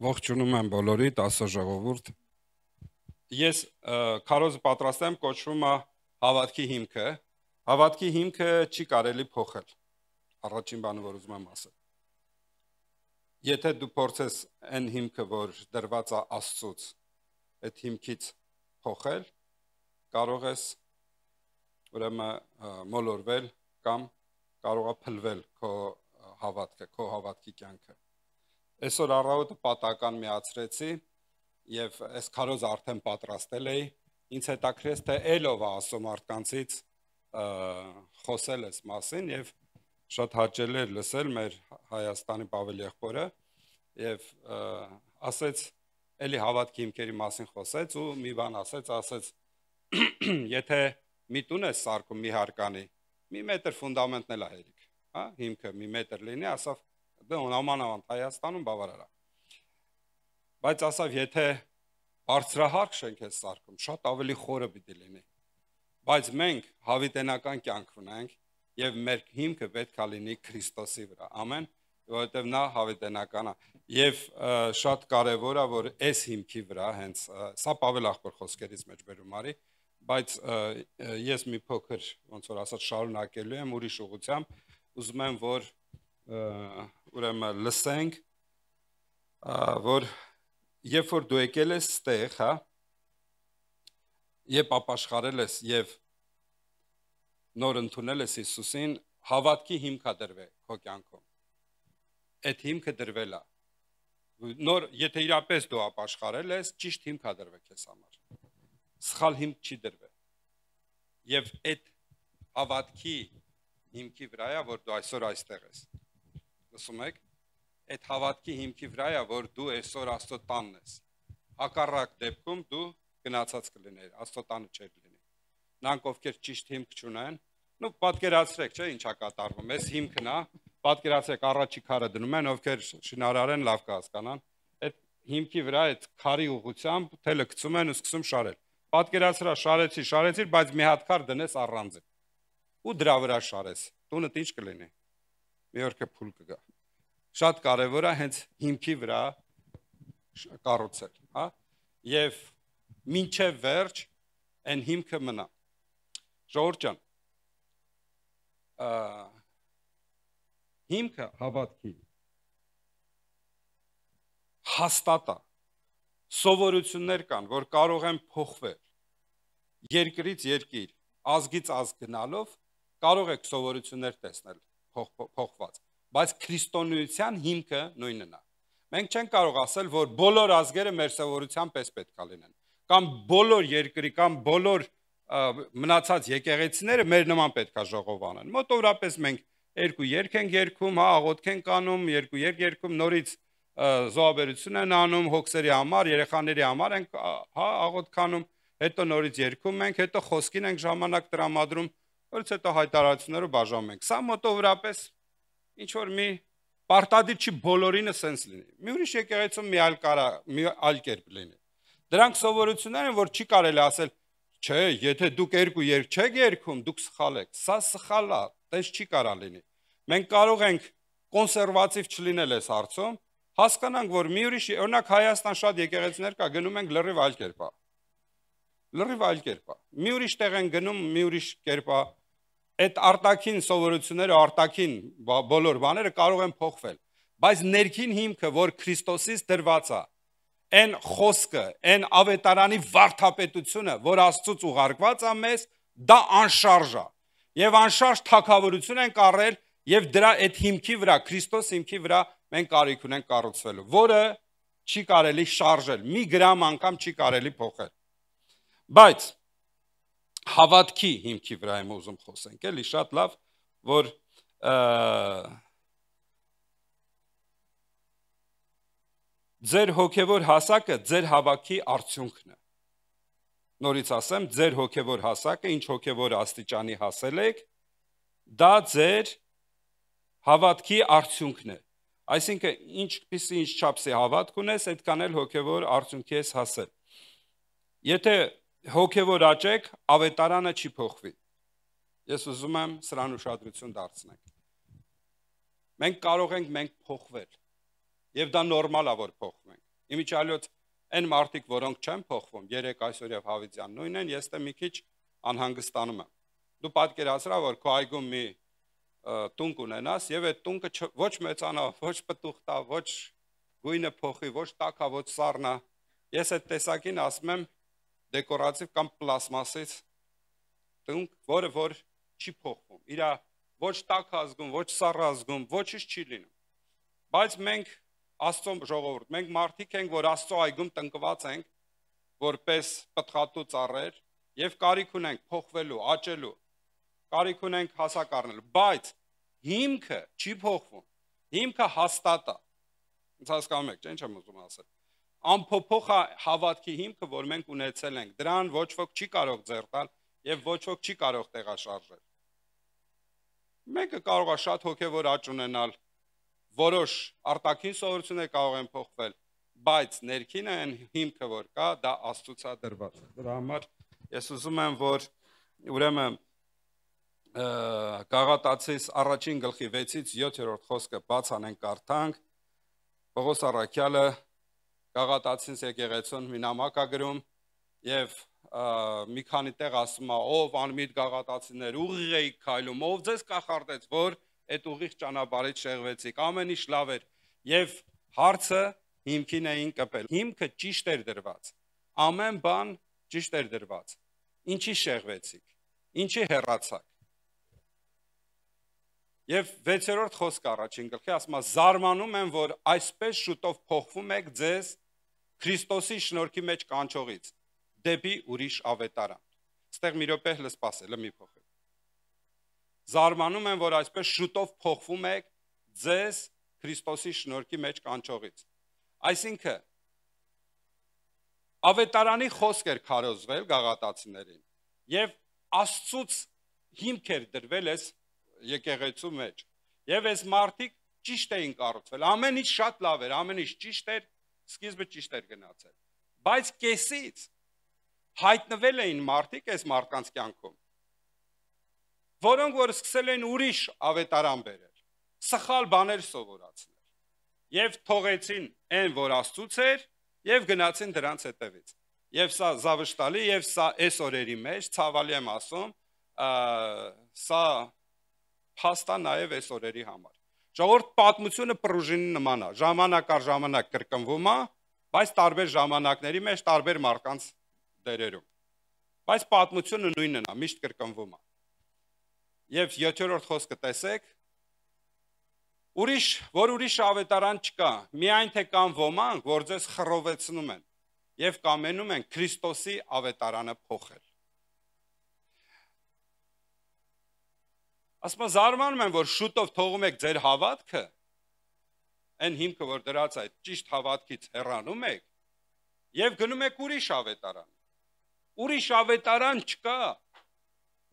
Ողջունում եմ բոլորիդ, Աստծո ժողովուրդ։ Ես քարոզը պատրաստեմ, կոչվում է հավատքի հիմքը։ Հավատքի հիմքը չի կարելի փոխել։ Առաջին բանը, որ ուզում եմ ասել։ Եթե դու փորձես այն հիմքը, որ դրված է Աստծուց, այդ հիմքից փոխել, կարող ես ուրեմն մոլորվել կամ կարող է փլվել քո հավատքը, քո հավատքի կյանքը։ Այսօր առավոտը պատական միացրեցի եւ այս քարոզը արդեն պատրաստել էի, ինձ հետաքրեց թե ելով է Աստծո մարդկանցից խոսել այս մասին եւ շատ հաճելի էր լսել մեր Հայաստանի Պավել եղբորը եւ ասեց էլի հավատքի հիմքերի մասին խոսեց ու մի բան ասեց եթե մի տուն է սարքում մի հարկանի մի մետր ֆունդամենտն էլ է հերիք, հա, հիմքը մի մետր լինի, ասավ դա նամանավանդ Հայաստանում բավարար է։ Բայց ասավ եթե բարձրահարկ շենք է սարքում, շատ ավելի խորը պիտի լինի։ Բայց մենք հավիտենական կյանք ունենք եւ մեր հիմքը պետք է լինի Քրիստոսի վրա։ Ամեն, որովհետեւ նա հավիտենական է։ Եվ շատ կարեւոր է, որ այս հիմքի վրա հենց սա Պավել աղբոր խոսքերից մեջ բերում արի, բայց ես մի փոքր ոնց որ ասած շարունակելու եմ ուրիշ ուղղությամբ, ուզում եմ որ ուրեմն լսենք, որ երբ որ դու եկել ես ստեղ, հա, երբ ապաշխարել ես եւ նոր ընդունել ես Հիսուսին, հավատքի հիմք է դրվել քո կյանքում։ Այդ հիմքը դրվել է։ Նոր, եթե իրապես դու ապաշխարել ես, ճիշտ հիմք է դրվել քեզ համար։ Սխալ հիմք չի դրվել։ Եվ այդ հավատքի հիմքի վրա է, որ դու այսօր այստեղ ես։ Լսում եք, այդ հավատքի հիմքի վրա է, որ դու այսօր Աստծո տանն ես։ Հակառակ դեպքում դու գնացած կլիներ, Աստծո տանը չէր լինի։ Նրանք ովքեր ճիշտ հիմք չունեն, նու պատկերացրեք, չէ՞, ինչա կատարվում։ Այս հիմքն է, պատկերացրեք առաջի քարը դնում են, ովքեր շինարար են, լավ կհասկանան։ Այդ հիմքի վրա այդ քարի ուղղությամբ թելը գցում են ու սկսում շարել։ Պատկերացրա շարեցի, բայց մի հատ քար դնես առանձին։ Ու դրա վրա շարես։ Տունդ ինչ կլինի։ Մի օր կփուլ կգա։ Շատ կարևոր է հենց հիմքի վրա կառուցել, հա? Եվ մինչև վերջ այն հիմքը մնա։ Ժողովուրդ ջան, հիմքը հավատքի հաստատ է։ Սովորություններ կան, որ կարող են փոխվել։ Երկրից երկիր, ազգից ազգ գնալով կարող եք սովորություններ տեսնել փոխված, բայց քրիստոնեության հիմքը նույնն է։ Մենք չենք կարող ասել, որ բոլոր ազգերը մեր սովորության պես պետք է լինեն, կամ բոլոր երկրի կամ բոլոր մնացած եկեղեցիները մեր նման պետք է ժողով անեն։ Մոտավորապես մենք երկու երգ ենք երգում, հա, աղոթք ենք անում, երկու երգ երգում, նորից զոհաբերություն են անում, հոգսերի համար, երեխաների համար ենք, հա, աղոթք անում, հետո նորից երգում ենք, հետո խոսքին ենք ժամանակ տրամադրում, որից հետո հայտարարությունները բաժանում ենք։ Սա մոտավորապես ինչ որ մի պարտադիր չի բոլորինը սենց լինի։ Մի ուրիշ եկեղեցում մի այլ կերպ լինի։ Դրանք սովորություններ են, որ չի կարելի ասել, չէ, եթե դուք երկու երգ չեք երգում, դուք սխալ եք։ Սա սխալ է, տես չի կարա լինի։ Մենք կարող ենք կոնսերվատիվ չլինել այս հարցում, հասկանանք, որ մի ուրիշ, օրինակ Հայաստան շատ եկեղեցիներ կա, գնում ենք լրիվ այլ կերպ է։ Լրիվ այլ կերպ է։ Մի ուրիշ տեղ են գնում, մի ուրիշ կերպ է։ Այդ արտաքին սովորությունները, արտաքին բոլոր բաները կարող են փոխվել, բայց ներքին հիմքը, որ Քրիստոսից դրված է, այն խոսքը, այն ավետարանի վարդապետությունը, որ Աստծուց ուղարկված է մեզ, դա անշարժ է։ Եվ անշարժ թագավորություն են կառել, եւ դրա այդ հիմքի վրա, Քրիստոս հիմքի վրա մենք կարիք ունենք կառուցվելու, որը չի կարելի շարժել, մի գրամ անգամ չի կարելի փոխել։ Բայց հավատքի հիմքի վրա եմ ուզում խոսենք, էլի շատ լավ, որ ձեր հոգևոր հասակը ձեր հավատքի արդյունքն է։ Նորից ասեմ, ձեր հոգևոր հասակը, ինչ հոգևոր աստիճանի հասել եք, դա ձեր հավատքի արդյունքն է։ Այսինքն ինչպիսի ինչ չափսի հավատք ունես, այդքան էլ հոգևոր արդյունքի ես հասել։ Եթե հոգևոր աճեք, ավետարանը չի փոխվի։ Ես ուզում եմ սրան ուշադրություն դարձնենք։ Մենք կարող ենք փոխվել, եւ դա նորմալ է, որ փոխվենք։ Իմիջիալոց այն մարդիկ, որոնք չեն փոխվում, 3 այսօր եւ հավիտյան նույնն են, ես դե մի քիչ անհանգստանում եմ։ Դու պատկերացրա, որ քո այգում մի տուն կունենաս եւ այդ տունը ոչ մեծանա, ոչ պտուղ տա, ոչ գույնը փոխի, ոչ տաքա, ոչ սառնա։ Ես այդ տեսակին ասում եմ դեկորատիվ կամ պլաստմասից տուն, որը որ չի փոխվում։ Իրա ոչ տաք ազգում, ոչ սառը ազգում, ոչինչ չի լինում։ Բայց մենք Աստծո ժողովուրդ, մենք մարդիկ ենք, որ Աստծո այգում տնկված ենք, որպես պտղատու ծառեր եւ կարիք ունենք փոխվելու, աճելու, կարիք ունենք հասակ առնելու, բայց հիմքը չի փոխվում։ Հիմքը հաստատ է։ Ինձ հասկանում եք, չէ՞, ինչ եմ ուզում ասել։ Անփոփոխ հավատքի հիմքը, որ մենք ունեցել ենք, դրան ոչ ոք չի կարող ձեռ տալ եւ ոչ ոք չի կարող տեղաշարժել։ Մեկը կարող է շատ հոգեվոր աճ ունենալ, որոշ արտաքին սովորություններ կարող են փոխվել, բայց ներքինը այն հիմքը, որ կա, դա Աստծուց է դրված։ Դրա համար ես ուզում եմ, որ ուրեմն Գաղատացիս առաջին գլխի 6-ից 7-րդ խոսքը բաց անենք կարդանք։ Պողոս առաքյալը Գաղատացիս եկեղեցուն մի նամակ է գրում եւ մի քանի տեղ ասում է, ով անմիտ գաղատացիներ ուղիղ էիք քայլում, ով ձեզ կախարդեց, որ այդ ուղիղ ճանապարհից շեղվեցիք, ամեն ինչ լավ էր եւ հարցը հիմքին էին կպել։ Հիմքը ճիշտ էր դրված, ամեն բան ճիշտ էր դրված։ Ինչի շեղվեցիք, ինչի հեռացաք։ Եվ 6-րդ խոսքը առաջին գլխի ասում է, զարմանում եմ, որ այսպես շուտով փոխվում եք ձեզ Քրիստոսի շնորհքի մեջ կանչողից դեպի ուրիշ ավետարան։ Ստեղ մի րոպե լսպասելը մի փոխել։ Զարմանում եմ, որ այսպես շուտով փոխվում եք ձեզ Քրիստոսի շնորհքի մեջ կանչողից։ Այսինքն ավետարանի խոսք էր քարոզվել գաղատացիներին եւ Աստծուց հիմք էր դրվել այս եկեղեցու մեջ եւ այս մարդիկ ճիշտ էին կառուցվել, ամեն ինչ շատ լավ էր, ամեն ինչ ճիշտ էր, սկիզբը ճիշտ էր գնացել, բայց կեսից հայտնվել էին մարդիկ այս մարդկանց կյանքում, որոնք որ սկսել են ուրիշ ավետարան բերել, սխալ բաներ սովորացնել եւ թողեցին այն, որ Աստծուց էր եւ գնացին դրանց հետևից։ Եվ սա զավշտալի եւ սա այս օրերի մեջ ցավալի եմ ասում, սա փաստա նաև այս օրերի համար։ Ժողովուրդ պատմությունը պրուժինի նման է, ժամանակ առ ժամանակ կրկնվում է, բայց տարբեր ժամանակների մեջ տարբեր մարդկանց դերերում։ Բայց պատմությունը նույնն է, միշտ կրկնվում է։ Եվ 7-րդ խոսքը տեսեք, ուրիշ ավետարան չկա, միայն թե կան ոմանք, որ ձեզ խռովեցնում են եւ կամենում են Քրիստոսի ավետարանը փոխել։ Ասում եմ, զարմանում եմ, որ շուտով թողում եք ձեր հավատքը, այն հիմքը, որ դրած այդ ճիշտ հավատքից հեռանում եք, եւ գնում եք ուրիշ ավետարան։ Ուրիշ ավետարան չկա,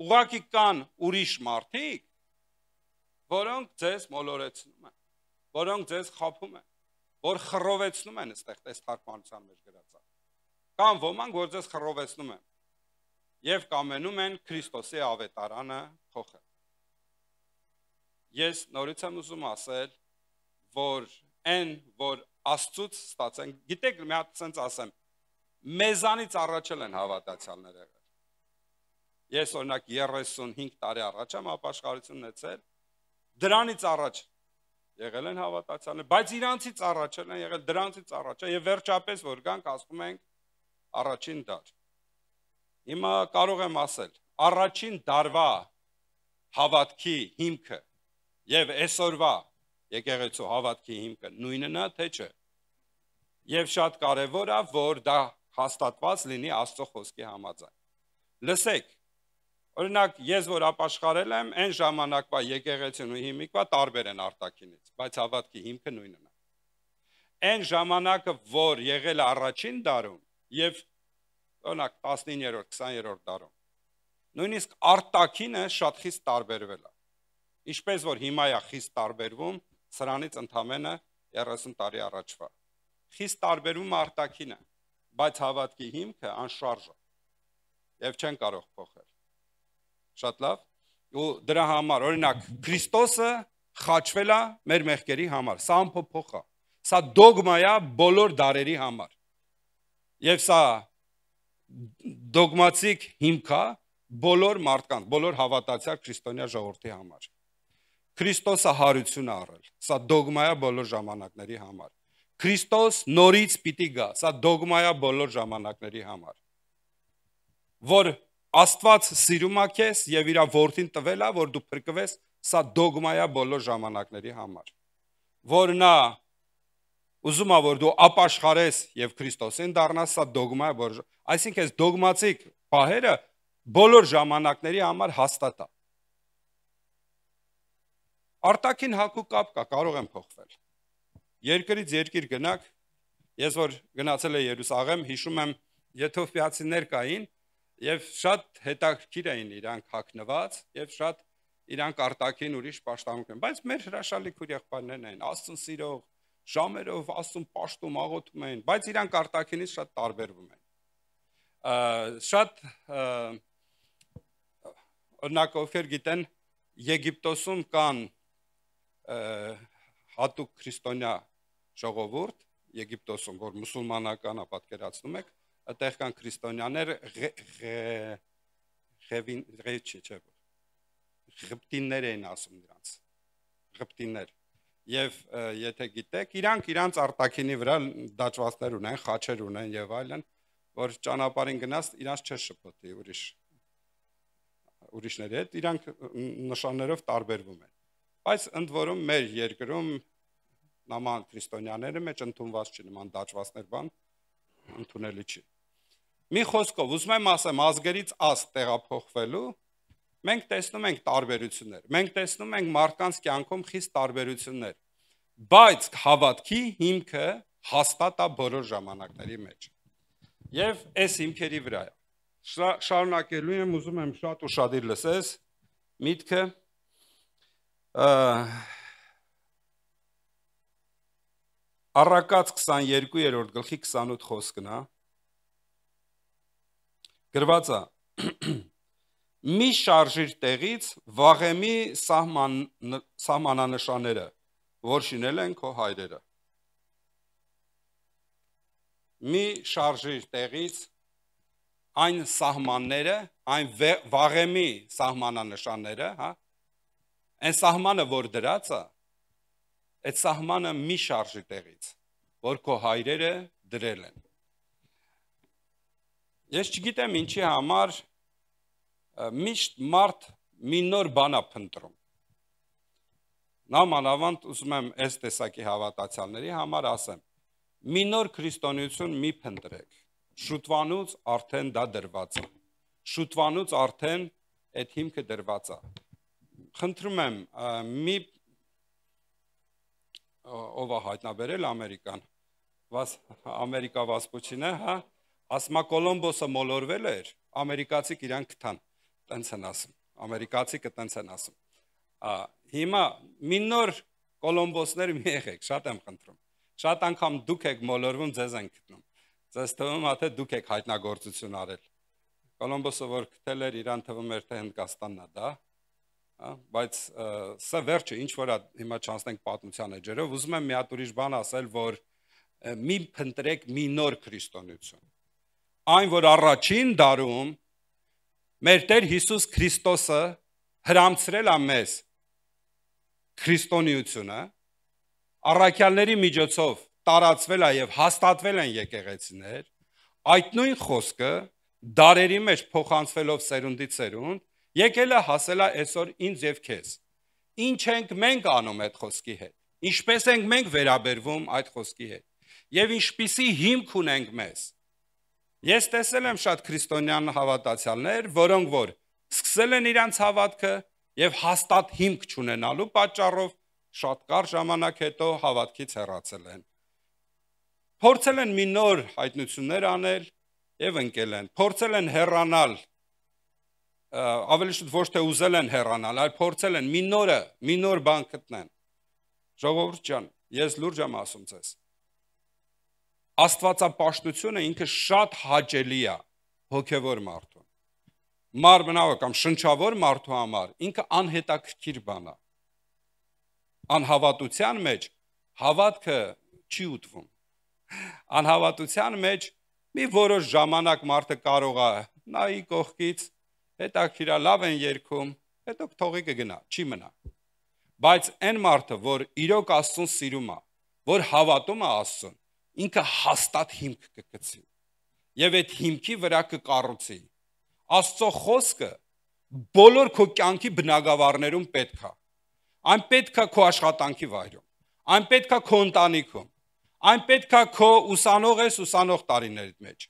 ուղղակի կան ուրիշ մարդիկ, որոնք ձեզ մոլորեցնում են, որոնք ձեզ խաբում են, որ խռովեցնում են, այստեղ տես թարգմանության մեջ գրած է։ Կան ոմանք, որ ձեզ խռովեցնում են եւ կամենում են Քրիստոսի ավետարանը փոխել։ Ես նորից եմ ուզում ասել, որ այն, որ Աստծուց ստացեն, գիտեք, մի հատ ասենց ասեմ, մեզանից առաջել են հավատացյալներ եղել։ Ես օրինակ 35 տարի առաջ եմ ապաշխարություն ունեցել, դրանից առաջ եղել են հավատացյալներ, բայց իրանցից առաջել են եղել, դրանցից առաջ եւ վերջապես որ գանք ասում ենք առաջին դար։ Հիմա կարող եմ ասել, առաջին դարվա հավատքի հիմքը եւ այսօրվա եկեղեցու հավատքի հիմքը նույնն է, թե չէ։ Եվ շատ կարևոր է, որ դա հաստատված լինի Աստծո խոսքի համաձայն։ Լսեք, օրինակ ես որ ապաշխարել եմ, այն ժամանակվա եկեղեցին ու հիմիկվա տարբեր են արտաքինից, բայց հավատքի հիմքը նույնն է։ Այն ժամանակը, որ եղել է առաջին դարում եւ օրինակ 19-րդ, 20-րդ դարում, նույնիսկ արտաքինը շատ խիստ տարբերվել է։ Ինչպես որ հիմա է խիստ տարբերվում, սրանից ընդամենը 30 տարի առաջվա։ Խիստ տարբերվում արտաքինը, բայց հավատքի հիմքը անշարժ է եւ չեն կարող փոխել։ Շատ լավ։ Ու դրա համար օրինակ Քրիստոսը խաչվել է մեր մեղքերի համար, սա անփոփոխ է։ Սա դոգմա է բոլոր դարերի համար։ Եվ սա դոգմատիկ հիմք է բոլոր մարդկանց, բոլոր հավատացյալ քրիստոնյա ժողովրդի համար։ Քրիստոսը հարություն է առել։ Սա դոգմա է բոլոր ժամանակների համար։ Քրիստոս նորից պիտի գա։ Սա դոգմա է բոլոր ժամանակների համար։ Որ Աստված սիրում է քեզ եւ իր որդին տվել է, որ դու փրկվես, սա դոգմա է բոլոր ժամանակների համար։ Որ նա ուզում է, որ դու ապաշխարես եւ Քրիստոսին դառնաս, սա դոգմա է բոլոր։ Այսինքն այս դոգմատիկ բաները բոլոր ժամանակների համար հաստատ է։ Արտաքին հակու կապ կա, կարող են փոխվել։ Երկրից երկիր գնաք, ես որ գնացել եմ Երուսաղեմ, հիշում եմ եթովպիացիներ կային եւ շատ հետաքրքիր էին իրանք հագնված եւ շատ իրանք արտաքին ուրիշ պաշտամունք են, բայց մեր հրաշալի քույր եղբայրներն են, Աստծուն սիրող, ժամերով Աստծուն պաշտում, աղոթում են, բայց իրանք արտաքինից շատ տարբերվում են։ Շատ օրինակ ովքեր գիտեն Եգիպտոսում կան հատուկ քրիստոնյա ժողովուրդ Եգիպտոսում, որ մուսուլմանական է, պատկերացնում եք, այդտեղ կան քրիստոնյաներ ղպտիններ էին ասում նրանց, ղպտիններ, և եթե գիտեք, իրանք արտաքինի վրա դաջվածներ ունեն, խաչեր ունեն և այլն, որ ճանապարհին գնաց, իրանց չէ շփոթի ուրիշների հետ, իրանք նշաններով տարբերվում են, բայց ընդ որում մեր երկրում նման քրիստոնյաները մեջ ընդունված չի, նման դաջվածներ բան ընդունելի չի։ Մի խոսքով, ուզում եմ ասեմ, ազգերից ազգ տեղափոխվելու, մենք տեսնում ենք տարբերություններ, մենք տեսնում ենք մարդկանց կյանքում խիստ տարբերություններ, բայց հավատքի հիմքը հաստատ է բոլոր ժամանակների մեջ։ Եվ այս հիմքերի վրա է։ Շարունակելու եմ, ուզում եմ շատ ուշադիր լսես, միտքը Առակաց 22-րդ գլխի 28 խոսքն է, գրված է. մի շարժիր տեղից վաղեմի սահմանանշանները, որ շինել են քո հայրերը։ Մի շարժիր տեղից այն սահմանները, այն վաղեմի սահմանանշանները, այն սահմանը, որ դրած է, այդ սահմանը մի շարժի տեղից, որ քո հայրերը դրել են։ Ես չգիտեմ ինչի համար միշտ մարդ մի նոր բան է փնտրում։ Նամանավանդ ուզում եմ այս տեսակի հավատացյալների համար ասեմ, մի նոր քրիստոնեություն մի փնտրեք, շուտվանուց արդեն դա դրված է, շուտվանուց արդեն այդ հիմքը դրված է։ Խնդրում եմ, մի ով է հայտնաբերել Ամերիկան, Ամերիկա Վասպուչինը, ասմա Կոլոմբոսը մոլորվել էր, ամերիկացիք իրան կտան, տենց են ասում, ամերիկացիքը տենց են ասում։ Հիմա մի նոր Կոլոմբոսներ մի եղեք, շատ եմ խնդրում, շատ անգամ դուք եք մոլորվում, ձեզ են գտնում, ձեզ թվում է, թե դուք եք հայտնագործություն արել։ Կոլոմբոսը, որ գտել էր, իրան թվում էր, թե Հնդկաստանն է դա, բայց սա վերջը, ինչ որ հիմա չանցնենք պատմության էջերով, ուզում եմ մի հատ ուրիշ բան ասել, որ մի փնտրեք մի նոր քրիստոնեություն։ Այն, որ առաջին դարում մեր Տեր Հիսուս Քրիստոսը հրամցրել է մեզ քրիստոնեությունը, առաքյալների միջոցով տարածվել է եւ հաստատվել են եկեղեցիներ, այդ նույն խոսքը դարերի մեջ փոխանցվելով սերունդից սերունդ, եկել է հասել է այսօր ինձ եւ քեզ։ Ինչ ենք մենք անում այդ խոսքի հետ։ Ինչպես ենք մենք վերաբերվում այդ խոսքի հետ։ Եվ ինչպիսի հիմք ունենք մեզ։ Ես տեսել եմ շատ քրիստոնյան հավատացյալներ, որոնք որ սկսել են իրանց հավատքը եւ հաստատ հիմք չունենալու պատճառով շատ կարճ ժամանակ հետո հավատքից հեռացել են։ Փորձել են մի նոր հայտնություններ անել եւ ընկել են։ Փորձել են հեռանալ, ավելի շուտ ոչ թե ուզել են հեռանալ, այլ փորձել են մի նոր բան գտնեն։ Ժողովուրդ ջան, ես լուրջ եմ ասում ձեզ։ Աստվածապաշտությունը ինքը շատ հաճելի է հոգևոր մարդուն։ Մարմնավոր կամ շնչավոր մարդու համար ինքը անհետաքրքիր բան է։ Անհավատության մեջ հավատքը չի ուտվում։ Անհավատության մեջ մի որոշ ժամանակ մարդը կարող է նայի կողքից, հետաքրքիր է, լավ են երգում, հետո թողի կգնա, չի մնա։ Բայց այն մարդը, որ իրոք Աստծուն սիրում է, որ հավատում է Աստծուն, ինքը հաստատ հիմք կգցի։ Եվ այդ հիմքի վրա կկառուցի։ Աստծո խոսքը բոլոր քո կյանքի բնագավառներում պետք է։ Այն պետք է քո աշխատանքի վայրում, այն պետք է քո ընտանիքում, այն պետք է քո ուսանող ես ուսանող տարիներիդ մեջ,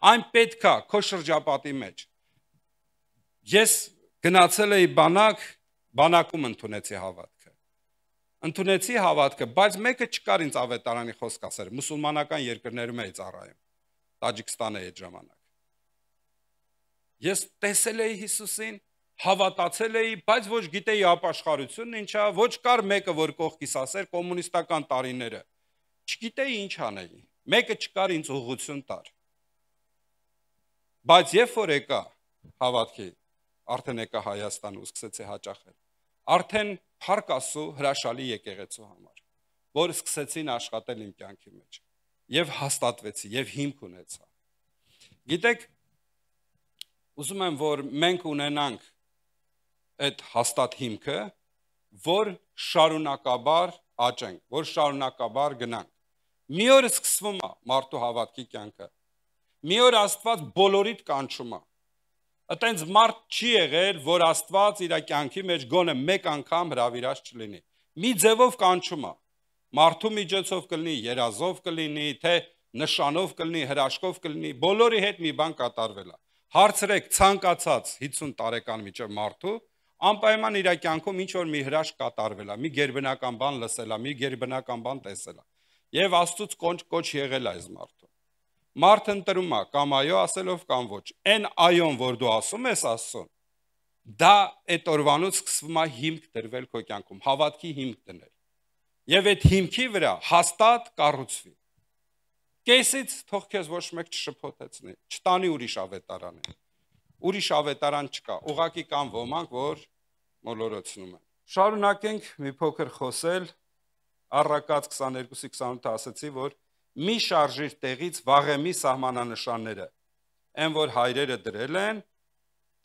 այն պետք է քո շրջապատի մեջ։ Ես գնացել էի բանակում ընդունեցի հավատքը, բայց մեկը չկար ինձ ավետարանի խոսք ասել, մուսուլմանական երկրներում էի ծառայում, Տաջիկստան էի այդ ժամանակ։ Ես տեսել էի Հիսուսին, հավատացել էի, բայց ոչ գիտեի ապաշխարությունն ինչ է, ոչ կար մեկը, որ կողքիս ասեր կոմունիստական տարիները, չգիտեի ինչ անեի, մեկը չկար ինձ ուղղություն տար։ Բայց երբ որ եկա հավատքի, արդեն եկա Հայաստան ու սկսեցի հաճախել, արդեն փառք Աստծո հրաշալի եկեղեցու համար, որ սկսեցին աշխատել իմ կյանքի մեջ, եւ հաստատվեցի, եւ հիմք ունեցա։ Գիտեք, ուզում եմ, որ մենք ունենանք այդ հաստատ հիմքը, որ շարունակաբար աճենք, որ շարունակաբար գնանք։ Մի օր սկսվում է մարդու հավատքի կյանքը։ Մի օր Աստված բոլորիդ կանչում է։ Այտենց մարդ չի եղել, որ Աստված իր կյանքի մեջ գոնե մեկ անգամ հրավիրած չլինի։ Մի ձևով կանչում է։ Մարդու միջոցով կլինի, երազով կլինի, թե նշանով կլինի, հրաշքով կլինի, բոլորի հետ մի բան կատարվել է։ Հարցրեք ցանկացած 50 տարեկան միջև մարդու, անպայման իր կյանքում ինչ որ մի հրաշք կատարվել է, մի գերբնական բան լսել է, մի գերբնական բան տեսել է։ Եվ Աստծուց կոչ եղել է այս մարդուն։ Մարդը ընտրում է կամ այո ասելով կամ ոչ։ Այն այոն, որ դու ասում ես Աստծուն, դա այդ օրվանից սկսվում է հիմք դրվել քո կյանքում, հավատքի հիմք դնել։ Եվ այդ հիմքի վրա հաստատ կառուցվի։ Կեսից թող քեզ ոչ մեկ չշփոթեցնի, չտանի ուրիշ ավետարան։ Ուրիշ ավետարան չկա, ուղղակի կան ոմանք, որ մոլորեցնում են։ Շարունակենք մի փոքր խոսել, Առակաց 22-28 ասացի, որ մի շարժիր տեղից վաղեմի սահմանանշանները, այն որ հայրերը դրել են,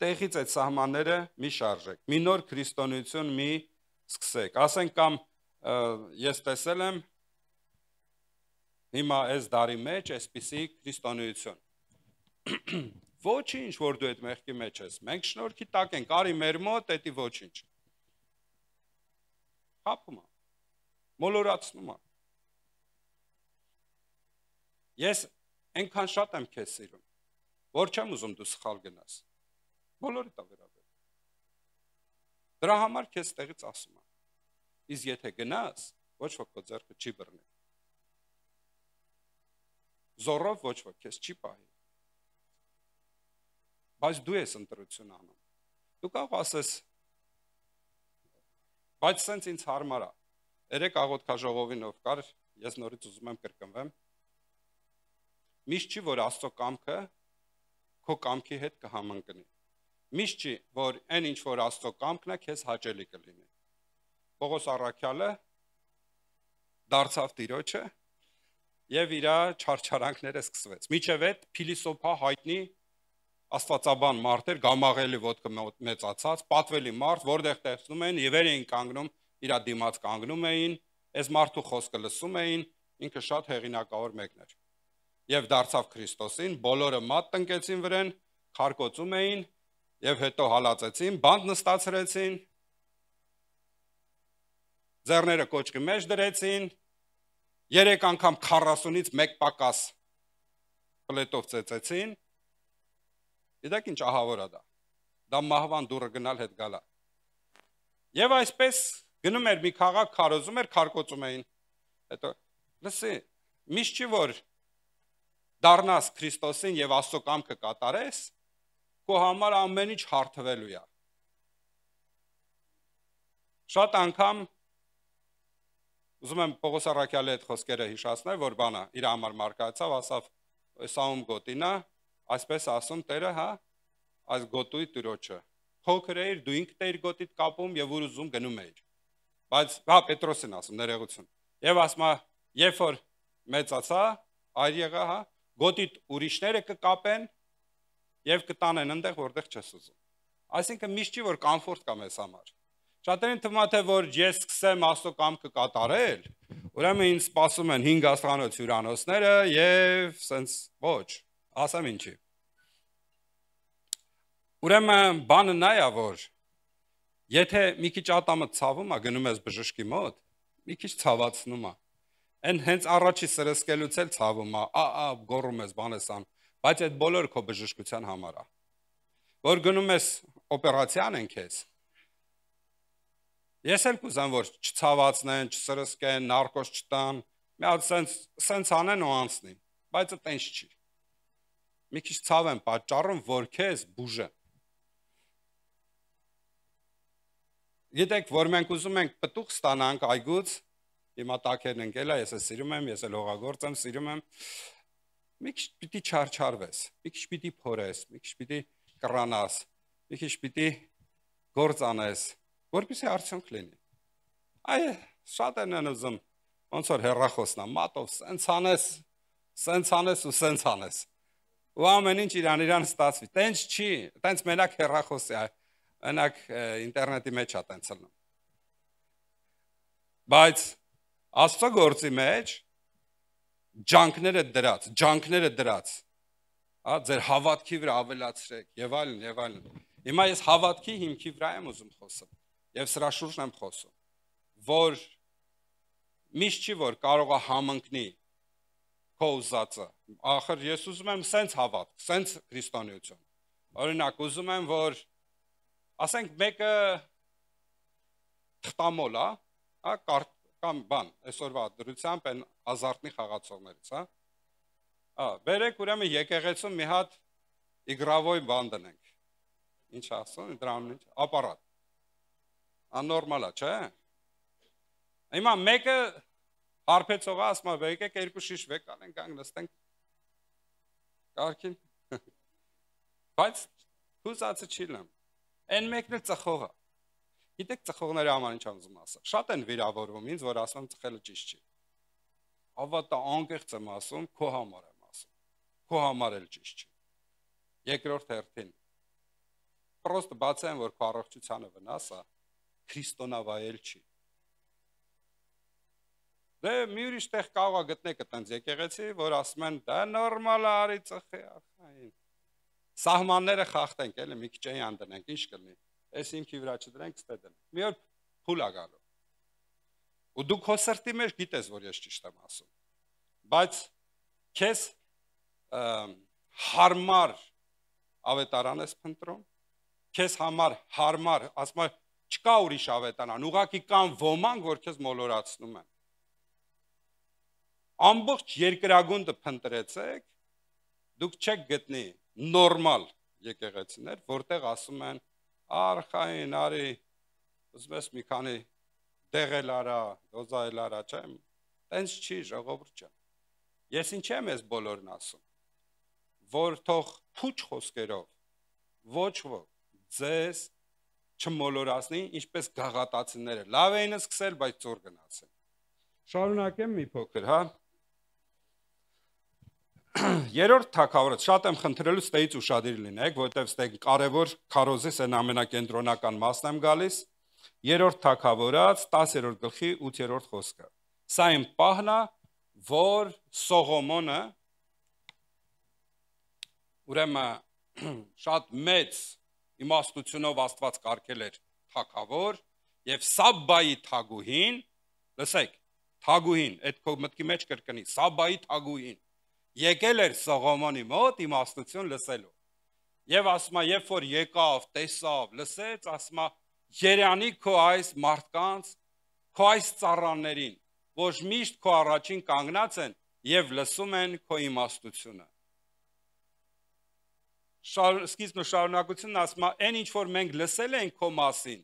տեղից այդ սահմանները մի շարժեք, մի նոր քրիստոնեություն մի սկսեք, ասենք կամ ես տեսել եմ հիմա այս դարի մեջ այսպիսի քրիստոնեություն, ոչինչ, որ դու այդ մեղքի մեջ ես, մենք շնորհքի տակ ենք, արի մեր մոտ, էդի ոչինչ, խափում է, մոլորացնում է, ես այնքան շատ եմ քեզ սիրում, որ չեմ ուզում դու սխալ գնաս, բոլորի տա վերաբեր, դրա համար քեզ տեղից ասում եմ, իսկ եթե գնաս, ոչ ոք քո ձեռքը չի բռնի, զորով ոչ ոք քեզ չի պահի, բայց դու ես ընտրություն անում, դու կարող ասես, բայց սենց ինձ հարմար է, երեք աղոթքաժողովին ով կար, ես նորից ուզում եմ կրկնվեմ, միշտ չի, որ Աստծո կամքը քո կամքի հետ կհամընկնի, միշտ չի, որ այն ինչ որ Աստծո կամքն է, քեզ հաճելի կլինի, Պողոս առաքյալը դարձավ Տիրոջը եւ իր չարչարանքները սկսվեց, միջև այդ փիլիսոփա հայտնի աստվածաբան մարդեր, գամաղելի ոտքը մեծացած, պատվելի մարդ, որտեղ տեսնում էին եւ էին կանգնում, իր դիմաց կանգնում էին, այս մարդու խոսքը լսում էին, ինքը շատ հեղինակավոր մեկն էր։ Եվ դարձավ Քրիստոսին, բոլորը մատ տնկեցին վրան, խարկոծում էին եւ հետո հալածեցին, բանտ նստացրեցին, ձեռները կոճղի մեջ դրեցին, 3 անգամ 40-ից 1 պակաս պլետով ծեծեցին, գիտեք ինչ ահավոր է դա մահվան դուրը գնալ հետ գալա։ Եվ այսպես գնում էր մի քաղաք, քարոզում էր, խարկոծում էին, հետո լսի, միշտ չի որ դառնաս Քրիստոսին եւ Աստծո կամքը կատարես, քո համար ամեն ինչ հարթվելու է։ Շատ անգամ ուզում եմ Պողոս առաքյալի այդ խոսքերը հիշեցնել, որ բանը իր համար մարգարեցավ, ասավ, սաում գոտինա, այսպես ասում Տերը, հա, այս գոտուի Տիրոջը։ Փոքր էր, դու ինքդ էիր գոտիդ կապում եւ ուր ուզում գնում էիր։ Բայց հա Պետրոսին ասում, ներողություն։ Եվ ասում, երբ որ մեծացա, այր եղա, հա, գոտիդ ուրիշները կկապեն եւ կտանեն այնտեղ, որտեղ չես ուզում։ Այսինքն միշտ չի որ կոմֆորտ կա մեզ համար։ Շատերին թվում է թե որ ես սկսեմ Աստծո կամքը կատարել, ուրեմն ինձ սպասում են 5 աստղանոց հյուրանոցները եւ սենց ոչ, ասեմ ինչի։ Ուրեմն բանը նա է որ եթե մի քիչ ատամը ցավում է գնում ես բժշկի մոտ, մի քիչ ցավացնում է։ Այն հենց առաջի սրսկելուց էլ ցավում է, գոռում ես, բան ես անում, բայց այդ բոլորը քո բժշկության համար է։ Որ գնում ես օպերացիան են քեզ։ Ես էլ կուզեմ որ չցավացնեն, չսրսկեն, նարկոս չտան, մի հատ սենց անեն ու անցնի, բայց այդ այնց չի։ Մի քիչ ցավ են պատճառում, որ քեզ բուժեն։ Գիտեք, որ մենք ուզում ենք պտուղ ստանանք այգուց, հիմա տակերն ընկել է, ես էլ սիրում եմ, ես էլ հողագործ եմ, սիրում եմ։ Մի քիչ պիտի չարչարվես, մի քիչ պիտի փորես, մի քիչ պիտի կռանաս, մի քիչ պիտի գործ անես, որպեսզի արդյունք լինի։ Այ շատ են ուզում, ոնց որ հեռախոսն է, մատով սենց անես ու սենց անես։ Ու ամեն ինչ իրան ստացվի։ Տենց չի, տենց մենակ հեռախոսի է, մենակ ինտերնետի մեջ է տենց ելնում։ Բայց Աստծո գործի մեջ ջանքները դրած, ձեր հավատքի վրա ավելացրեք եւ այլն։ Հիմա ես հավատքի հիմքի վրա եմ ուզում խոսեմ եւ սրա շուրջն եմ խոսում, որ միշտ չի որ կարող է համընկնի քո ուզածը։ Ախր ես ուզում եմ սենց հավատք, սենց քրիստոնեություն։ Օրինակ ուզում եմ որ ասենք մեկը թղթամոլ է, կամ բան, այսօրվա դրությամբ են ազարտնի խաղացողներից, հա։ Բերեք ուրեմն եկեղեցում մի հատ իգրավոյ բան դնենք։ Ինչ ասում, դրամն ինչ, ապարատ։ Աննորմալ է, չէ՞։ Հիմա մեկը հարբեցողը ասում է, եկեք երկու շիշ վեկ անենք, գանք նստենք։ Կարգին։ Բայց հուզածը չի լամ։ Այն մեկն էլ ծխող է։ Գիտեք ծխողների համար ինչ ուզում ասել։ Շատ են վիրավորվում ինձ, որ ասում ծխելը ճիշտ չի։ Ավատա անկեղծ եմ ասում, քո համար եմ ասում։ Քո համար էլ ճիշտ չի։ Երկրորդ հերթին։ Պրոստը բացեմ, որ քո առողջությանը վնաս է, քրիստոնավայել չի։ Դե մի ուրիշ տեղ կարող է գտնեք այտենց եկեղեցի, որ ասում են, դա նորմալ է, արի ծխի, ախային։ Սահմանները խախտենք, էլի մի քիչ այն դնենք, ինչ կլինի։ Այս հիմքի վրա չդրենք, ստե դնենք։ Մի օր փուլ է գալու։ Ու դու քո սրտի մեջ գիտես, որ ես ճիշտ եմ ասում։ Բայց քեզ հարմար ավետարան ես փնտրում, քեզ համար հարմար, ասում եմ, չկա ուրիշ ավետարան, ուղղակի կան ոմանք, որ քեզ մոլորացնում են։ Ամբողջ երկրագունդը փնտրեցեք, դուք չեք գտնի նորմալ եկեղեցիներ, որտեղ ասում են արխային, արի, ուզում ես մի քանի դեղել արա, դոզայել արա, չէ՞, տենց չի, ժողովուրդ ջան։ Ես ինչ եմ ես բոլորն ասում, որ թող փուչ խոսքերով, ոչ ոք ձեզ չմոլորացնի, ինչպես գաղատացիները, լավ էին սկսել, բայց ծոր գնացեն։ Շարունակեմ մի փոքր, հա։ Երրորդ թագավորը, շատ եմ խնդրելու ստեից ուշադիր լինեք, որտեվ ստե կարևոր քարոզիս են ամենակենտրոնական մասն եմ գալիս։ Երրորդ թագավորած 10-րդ գլխի 8-րդ խոսքը։ Սա իմ պահն է, որ Սողոմոնը ուրեմն շատ մեծ իմաստությունով Աստված կարգել էր թագավոր եւ Սաբբայի թագուհին, լսեք, թագուհին, այդ քո մտքի մեջ կրկնի, Սաբբայի թագուհին եկել էր Սողոմոնի մոտ իմաստություն լսելու։ Եվ ասում է, երբ որ եկավ, տեսավ, լսեց, ասում է, երանի քո այս մարդկանց, քո այս ծառաներին, որ միշտ քո առաջին կանգնած են եւ լսում են քո իմաստությունը։ Սկիզբն ու շարունակությունն ասում է, այն ինչ որ մենք լսել ենք քո մասին,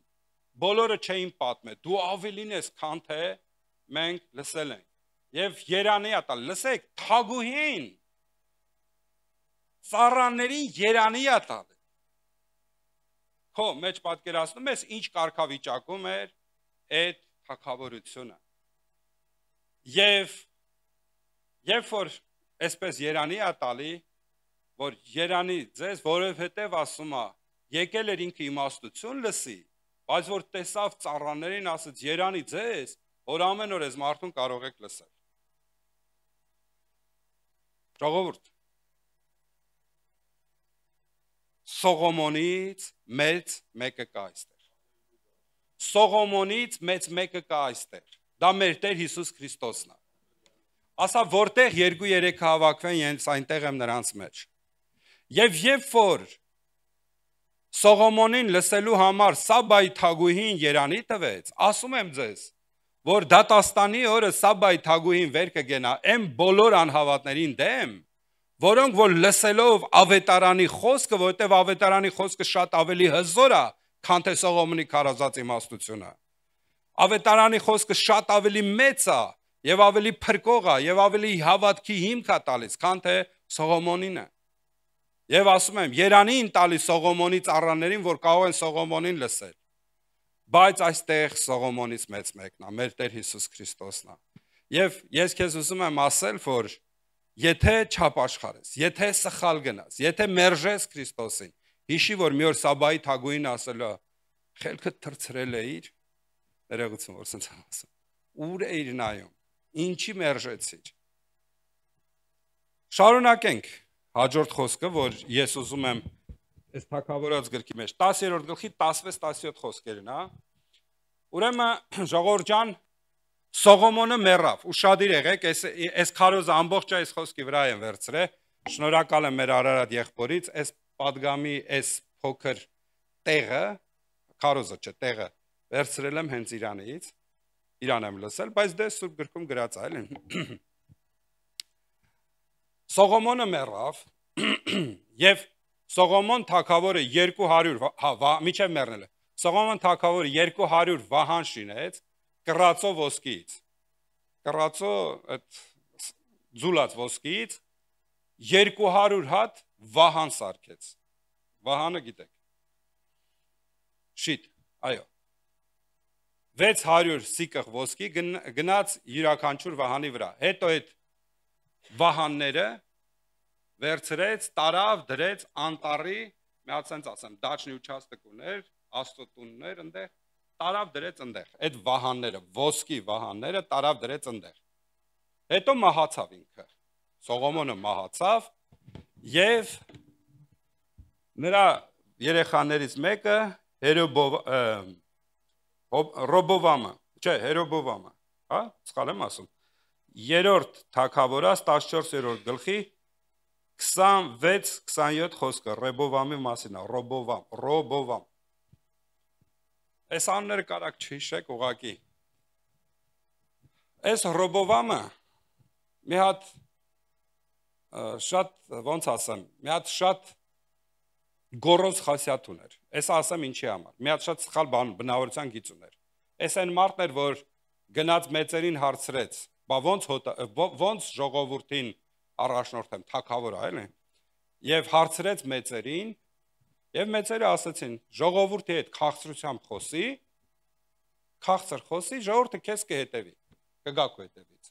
բոլորը չէին պատմել, դու ավելին ես, քան թե մենք լսել ենք։ Եվ երանի է տալ, լսեք, թագուհին, ծառաներին երանի է տալ։ Քո մեջ պատկերացնում ես, ինչ կարգավիճակում էր այդ թագավորությունը։ Երբ որ այսպես Երանի է տալի, որ Երանի ձեզ, որովհետև ասում է, եկել էր ինքը իմաստություն լսի, բայց որ տեսավ ծառաներին ասեց Երանի ձեզ, որ ամեն օր այս մարդուն կարող եք լսել։ Ժողովուրդ, Սողոմոնից մեծ մեկը կա այստեղ։ Սողոմոնից մեծ մեկը կա այստեղ։ Դա մեր Տեր Հիսուս Քրիստոսն է։ Ասա որտեղ 2-3 հավաքվեն, ես այնտեղ եմ նրանց մեջ։ Եվ երբ որ Սողոմոնին լսելու համար Սաբայի թագուհին Երանի տվեց, ասում եմ ձեզ, որ դատաստանի օրը Սաբայի թագուհին վեր կգնա այն բոլոր անհավատներին դեմ, որոնք որ լսելով ավետարանի խոսքը, որտեղ ավետարանի խոսքը շատ ավելի հզոր է, քան թե Սողոմոնի քարոզած իմաստությունը։ Ավետարանի խոսքը շատ ավելի մեծ է եւ ավելի փրկող է եւ ավելի հավատքի հիմք է տալիս, քան թե Սողոմոնինը։ Եվ ասում եմ, Երանին տալի Սողոմոնի ծառաներին, որ կարող են Սողոմոնին լսել։ Բայց այստեղ Սողոմոնից մեծ մեկն է, մեր Տեր Հիսուս Քրիստոսն է։ Եվ ես քեզ ուզում եմ ասել, որ եթե չապաշխարես, եթե սխալ գնաս, եթե մերժես Քրիստոսին, հիշի, որ մի օր Սաբայի թագուհին ասել է, խելքը թրցրել էիր, ներողություն, որ ասեմ ասում, ուր էիր նայում, ինչի մերժեցիր։ Շարունակենք հաջորդ խոսքը, որ ես ուզում եմ այս թագավորած գրքի մեջ 10-րդ գլխի 16-17 խոսքերն, հա։ Ուրեմն ժողովուրդ ջան, Սողոմոնը մեռավ, ուշադիր եղեք, այս քարոզը ամբողջ այս խոսքի վրա եմ վերցրել, շնորհակալ եմ մեր Արարատ եղբորից, այս падգամի այս փոքր տեղը, քարոզը չէ, տեղը վերցրել եմ հենց Իրանից, Իրան եմ լսել, բայց դե Սուրբ գրքում գրած է, այլ։ Սողոմոնը մեռավ, եւ Սողոմոն թագավորը 200, միջև մեռնել է, Սողոմոն թագավորը 200 վահան շինեց, կռածո ոսկից, կռածո այդ ձուլած ոսկից 200 հատ վահան սարքեց, վահանը գիտեք, շիտ, այո, 600 սիկղ ոսկի գնաց յուրաքանչյուր վահանի վրա, հետո այդ վահանները վերցրեց, տարավ, դրեց անտառի, մի հատ սենց ասեմ, դաչնի ուչաստք ուներ, աստոտուններ ընդեղ, տարավ դրեց ընդեղ, այդ վահանները, ոսկի վահանները տարավ դրեց ընդեղ։ Հետո մահացավ ինքը, Սողոմոնը մահացավ եւ նրա երեխաներից մեկը Ռոբովամը, չէ, Հերոբովամը, հա, սխալ եմ ասում, 3-րդ թագավորաց 14-րդ գլխի 26-27 խոսքը Ռոբովամի մասին է, Ռոբովամ։ Այս անունները կարակ չհիշեք ուղակի։ Այս Ռոբովամը մի հատ շատ, ոնց ասեմ, մի հատ շատ գոռոզ խասյաթ ուներ։ Այս ասեմ ինչի համար։ Մի հատ շատ սխալ բնավորության գիծ ուներ։ Այս այն մարդն էր, որ գնաց մեծերին հարցրեց, բա ոնց ժողովրդին առաջնորդեմ, թագավորը, էլի։ Եվ հարցրեց մեծերին, եւ մեծերը ասացին, ժողովրդի հետ քաղցրությամբ խոսի, քաղցր խոսի, ժողովուրդը քեզ կհետևի, կգա քո հետևից։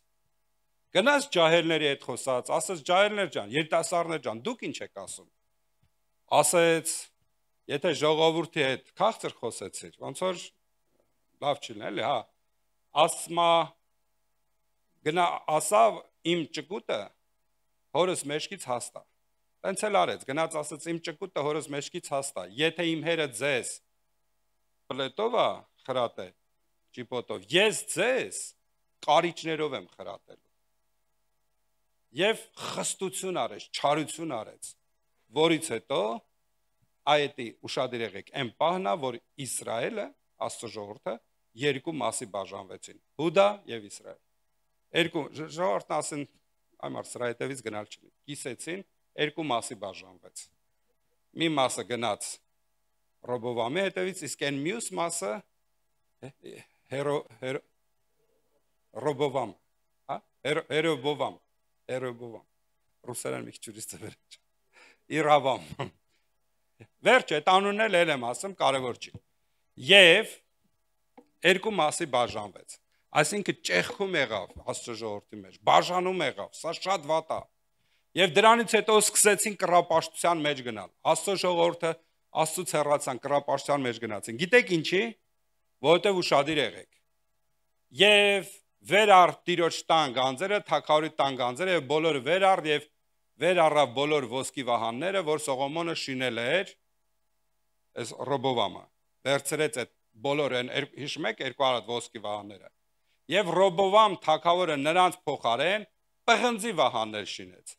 Գնաց ջահելների հետ խոսած, ասաց ջահելներ ջան, երիտասարդներ ջան, դուք ինչ եք ասում։ Ասեց, եթե ժողովրդի հետ քաղցր խոսեցիր, ոնց որ լավ չի լինի, էլի, հա։ Ասմա գնա ասավ իմ ճկուտը հորս մեջքից հաստա։ Տենց էլ արեց, գնաց ասաց իմ ճկուտը հորս մեջքից հաստա։ Եթե իմ հերը ձեզ պլետով է խրատել, ճիպոտով, ես ձեզ կարիճներով եմ խրատելու։ Եվ խստություն արեց, չարություն արեց, որից հետո այդի ուշադիր եղեք, այն պահն է, որ Իսրայելը, Աստծո ժողովուրդը, երկու մասի բաժանվեցին, Հուդա եւ Իսրայել։ Երկու ժողովուրդն ասեն, այ մարդ սրա հետևից գնալ չլինի։ Կիսեցին, երկու մասի բաժանվեց։ Մի մասը գնաց Ռոբովամի հետևից, իսկ այն մյուս մասը Ռոբովամ, հա? Հերոբովամ, ռուսերեն մի քիչ ուրիշ վերջ։ Իրավամ։ Վերջ այդ անունն էլ եմ ասում, կարևոր չի։ Եվ երկու մասի բաժանվեց։ Այսինքն ճեղքում եղավ Աստծո ժողովրդի մեջ, բաժանում եղավ, սա շատ վատ է։ Եվ դրանից հետո սկսեցին կռապաշտության մեջ գնալ։ Աստծո ժողովուրդը Աստծուց հեռացան, կռապաշտության մեջ գնացին։ Գիտեք ինչի՞, որովհետև ուշադիր եղեք։ Եվ վեր առ Տիրոջ տան գանձերը, թագավորի տան գանձերը, եւ բոլորը վեր առ եւ վեր առավ բոլոր ոսկի վահանները, որ Սողոմոնը շինել էր, այս Ռոբովամը, վերցրեց այդ բոլոր այն, հիշում եք 200 ոսկի վահանները։ Եվ Ռոբովամ թագավորը նրանց փոխարեն պղնձի վահաններ շինեց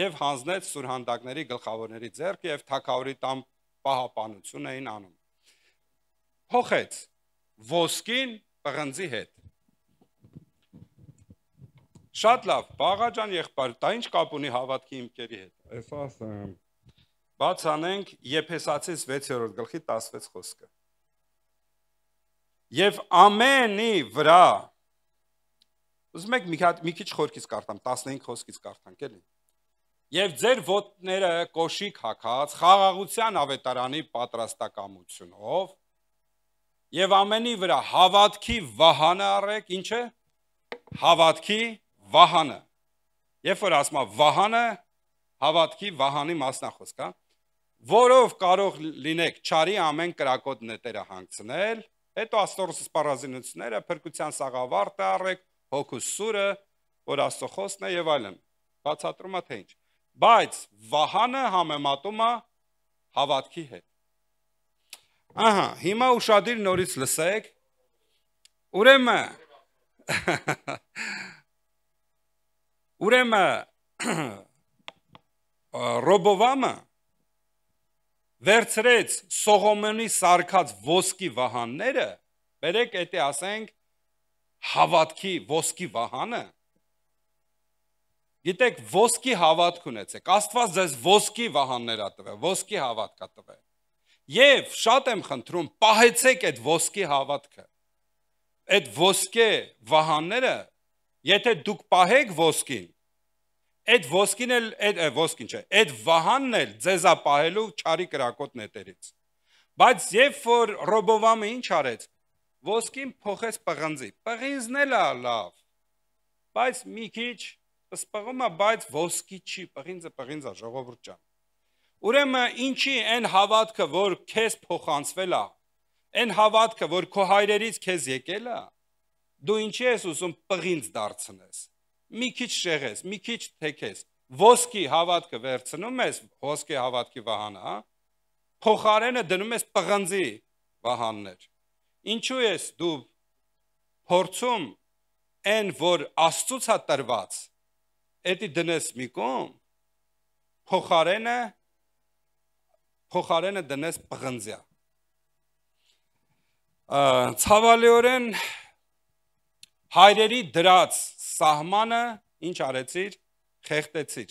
եւ հանձնեց սուրհանդակների գլխավորների ձեռքը եւ թագավորի տան պահապանություն էին անում։ Փոխեց ոսկին պղնձի հետ։ Շատ լավ, Բաղաջան եղբայր, դա ինչ կապ ունի հավատքի հիմքերի հետ։ Այս ասեմ։ Բաց անենք Եփեսացիս 6-րդ գլխի 16 խոսքը։ Եվ ամենի վրա, ուզում եք մի քիչ խորքից կարդամ, 15 խոսքից կարդանք էլի։ Եվ ձեր ոտները կոշիկ հագած խաղաղության ավետարանի պատրաստակամությունով եւ ամենի վրա հավատքի վահանը առեք, ինչը հավատքի վահանը։ Երբ որ ասում եմ վահանը, հավատքի վահանի մասնախոսք, հա, որով կարող լինեք չարի ամեն կրակոտ նետերը հանգցնել, հետո Աստծո սպառազինությունները, փրկության սաղավարտը առեք, հոգու սուրը, որ Աստծո խոսքն է եւ այլն։ Բացատրում է թե ինչ։ Բայց վահանը համեմատում է հավատքի հետ։ Ահա, հիմա ուշադիր նորից լսեք։ Ուրեմն Ռոբովամը վերցրեց Սողոմոնի սարքած ոսկի վահանները, բերեք էտի ասենք հավատքի ոսկի վահանը։ Գիտեք, ոսկի հավատք ունեցեք, Աստված ձեզ ոսկի վահաններ ա տվել, ոսկի հավատք ա տվել։ Եվ շատ եմ խնդրում, պահեցեք այդ ոսկի հավատքը։ Այդ ոսկե վահանները, եթե դուք պահեք ոսկին, այդ ոսկին էլ, ոսկին չէ, այդ վահանն էլ ձեզ ա պահելու չարի կրակոտ նետերից։ Բայց երբ որ Ռոբովամը ինչ արեց, ոսկին փոխեց պղնձի, պղինձն էլ ա լավ, բայց մի քիչ սպղում է, բայց ոսկի չի, պղինձը ժողովուրդ ջան։ Ուրեմն ինչի այն հավատքը, որ քեզ փոխանցվել է, այն հավատքը, որ քո հայրերից քեզ եկել է, դու ինչի ես ուզում պղինձ դարձնես, մի քիչ շեղես, մի քիչ թեքես, ոսկի հավատքը վերցնում ես, ոսկի հավատքի վահանը, հա, փոխարենը դնում ես պղնձի վահաններ։ Ինչու ես դու փորձում այն, որ Աստծուց է տրված, էդի դնես մի կողմ, փոխարենը դնես պղնձյա։ Ցավալիորեն հայրերի դրած սահմանը ինչ արեցիր, խեղտեցիր։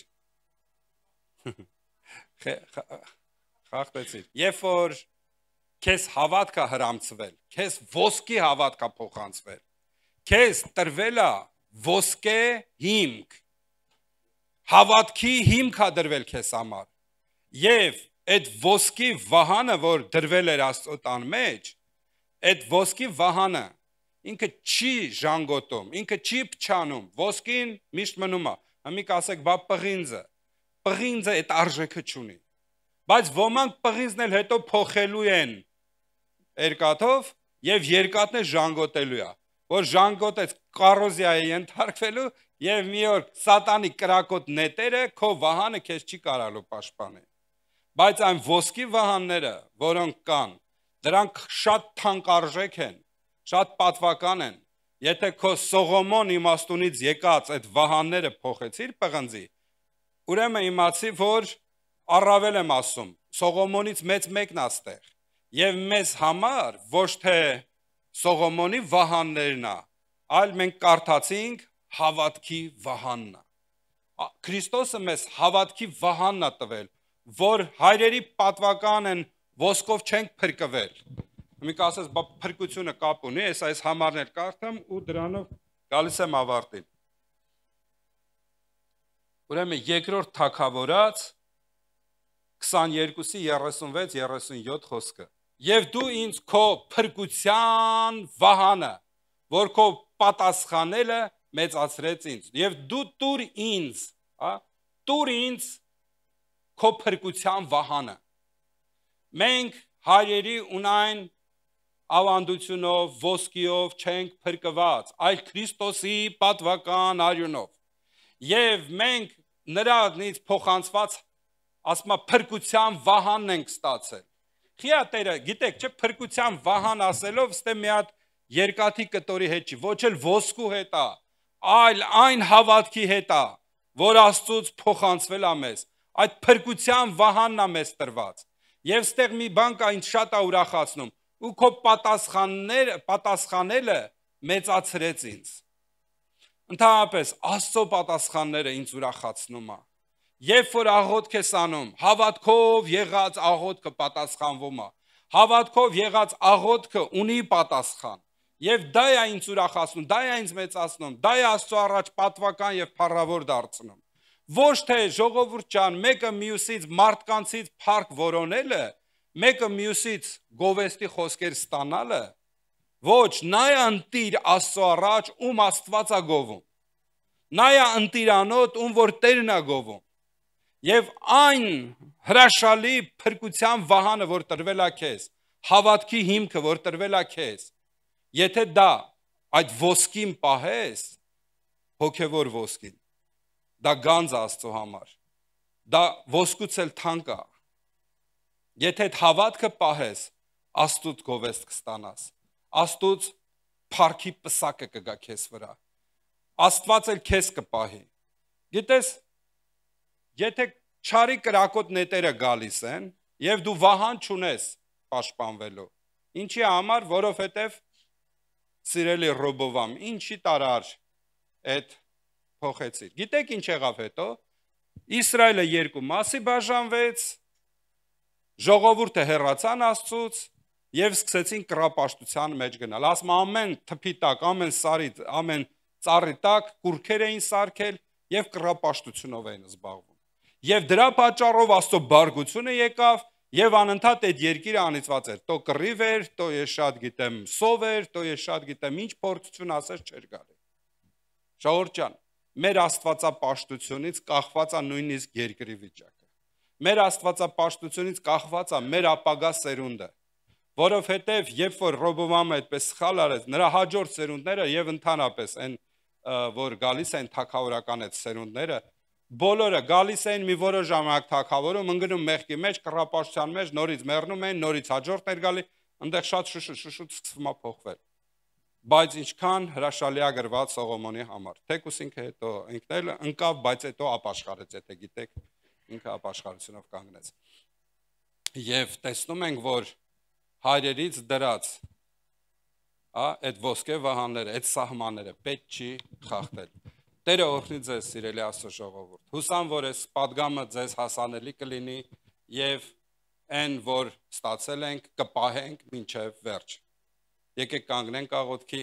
Խախտեցիր։ Երբ որ քեզ հավատքա հրամցվել, քեզ ոսկի հավատքա փոխանցվել, քեզ տրվել է ոսկե հիմք, հավատքի հիմք ա դրվել քեզ համար, եւ այդ ոսկի վահանը, որ դրվել էր Աստծո տան մեջ, այդ ոսկի վահանը ինքը չի ժանգոտում, ինքը չի փչանում, ոսկին միշտ մնում է։ Համիկ ասեք, բա պղինձը այդ արժեքը չունի։ Բայց ոմանք պղինձն էլ հետո փոխելու են երկաթով եւ երկաթն է ժանգոտելու է, որ ժանգոտեց կառոզիայի ենթարկվելու եւ մի օր սատանի կրակոտ նետերը քո վահանը քեզ չի կարալու պաշտպանել։ Բայց այն ոսկի վահանները, որոնք կան, դրանք շատ թանկարժեք են, շատ պատվական են։ Եթե քո Սողոմոն իմաստունից եկած այդ վահանները փոխեցիր պղնձի, ուրեմն իմացի, որ առավել եմ ասում, Սողոմոնից մեծ մեկն է ստեղ։ Եվ մեզ համար ոչ թե Սողոմոնի վահաններն է, այլ մենք կարդացինք հավատքի վահանն է։ Քրիստոսը մեզ հավատքի վահանն է տվել, որ հայրերի պատվական են, ոսկով չենք փրկվել։ Մի կասես, բա փրկությունը կապ ունի, այս համարն էլ կարդամ ու դրանով գալիս եմ ավարտին։ Ուրեմն երկրորդ թագավորաց 22-ի 36-37 խոսքը։ Եվ դու ինձ քո փրկության վահանը, որ քո պատասխանելը մեծացրեց ինձ, եւ դու տուր ինձ, տուր ինձ քո փրկության վահանը։ Մենք հայերի ունայն ավանդությունով, ոսկիով չենք փրկված, այլ Քրիստոսի պատվական արյունով։ Եվ մենք նրանից փոխանցված ասма փրկության վահանն ենք ստացել։ Խիա Տերը, գիտեք, չէ, փրկության վահան ասելով, ստե մի հատ երկաթի կտորի հետ չի, ոչ էլ ոսկու հետ է, այլ այն հավատքի հետ է, որ Աստծուց փոխանցվել է մեզ։ Այդ փրկության վահանն է մեզ տրված։ Եվ ստեղ մի բան կա, ինձ շատ է ուրախացնում, ու քո պատասխանելը մեծացրեց ինձ։ Ընդհանրապես Աստծո պատասխանները ինձ ուրախացնում է։ Երբ որ աղոթք ես անում, հավատքով եղած աղոթքը պատասխանվում է։ Հավատքով եղած աղոթքը ունի պատասխան։ Եվ դա է ինձ ուրախացնում, դա է ինձ մեծացնում, դա է Աստծո առաջ պատվական եւ փառավոր դարձնում։ Ոչ թե ժողովուրդ ջան, մեկը մյուսից մարդկանցից փառք որոնելը, մեկը մյուսից գովեստի խոսքեր ստանալը, ոչ, նա է ընտիր Աստծո առաջ, ում Աստված է գովում։ Նա է ընտիրանոտ, ում որ Տերն է գովում։ Եվ այն հրաշալի փրկության վահանը, որ տրվել է քեզ, հավատքի հիմքը, որ տրվել է քեզ, եթե դա այդ ոսկին պահես, հոգևոր ոսկին, դա գանձ Աստծո համար, դա ոսկուց էլ թանկ է։ Եթե այդ հավատքը պահես, Աստծուց գովեստ կստանաս, Աստծուց փառքի պսակը կգա քեզ վրա, Աստված էլ քեզ կպահի։ Գիտես, եթե չարի կրակոտ նետերը գալիս են, եւ դու վահան չունես պաշտպանվելու, ինչի համար, որովհետեւ սիրելի Ռոբովամ, ինչի տարար այդ փոխեցիր։ Գիտեք ինչ եղավ հետո։ Իսրայելը երկու մասի բաժանվեց, ժողովուրդը հեռացան Աստծուց եւ սկսեցին կռապաշտության մեջ գնալ։ Ասում ամեն թփի տակ, ամեն սարի, ամեն ծառի տակ կուրքեր էին սարքել եւ կռապաշտությունով էին զբաղվում։ Եվ դրա պատճառով Աստծո բարգությունը եկավ եւ անընդհատ այդ երկիրը անիծված էր։ Տո կռիվ էր, տո ես շատ գիտեմ սով էր, տո ես շատ գիտեմ ինչ փորձություն ասես չէր գալի։ Ժողովուրդ ջան, մեր աստվածապաշտությունից կախված է նույնիսկ երկրի վիճակը։ Մեր աստվածապաշտությունից կախված է մեր ապագա սերունդը, որովհետև երբ որ Ռոբովամը այդպես սխալ արեց, նրա հաջորդ սերունդները եւ ընդհանրապես այն որ գալիս են թագավորական այդ սերունդները, բոլորը գալիս էին մի որոշ ժամանակ թագավորում, ընկնում մեղքի մեջ, կռապաշտության մեջ, նորից մեռնում են, նորից հաջորդներ գալի, այնտեղ շատ շուշուտ սկսվում է փոխվել։ Բայց ինչքան հրաշալի ագրված Սողոմոնի համար, թեկուս ինքը հետո ինքն էլ ընկավ, բայց հետո ապաշխարեց, եթե գիտեք, ինքը ապաշխարությունով կանգնեց։ Եվ տեսնում ենք, որ հայրերից դրած այդ ոսկե վահանները, այդ սահմանները պետք չի խախտել։ Տերը օրհնի ձեզ, սիրելի Աստծո ժողովուրդ։ Հուսամ, որ այս պատգամը ձեզ հասանելի կլինի եւ այն, որ ստացել ենք, կպահենք մինչև վերջ։ Եկեք կանգնենք աղոթքի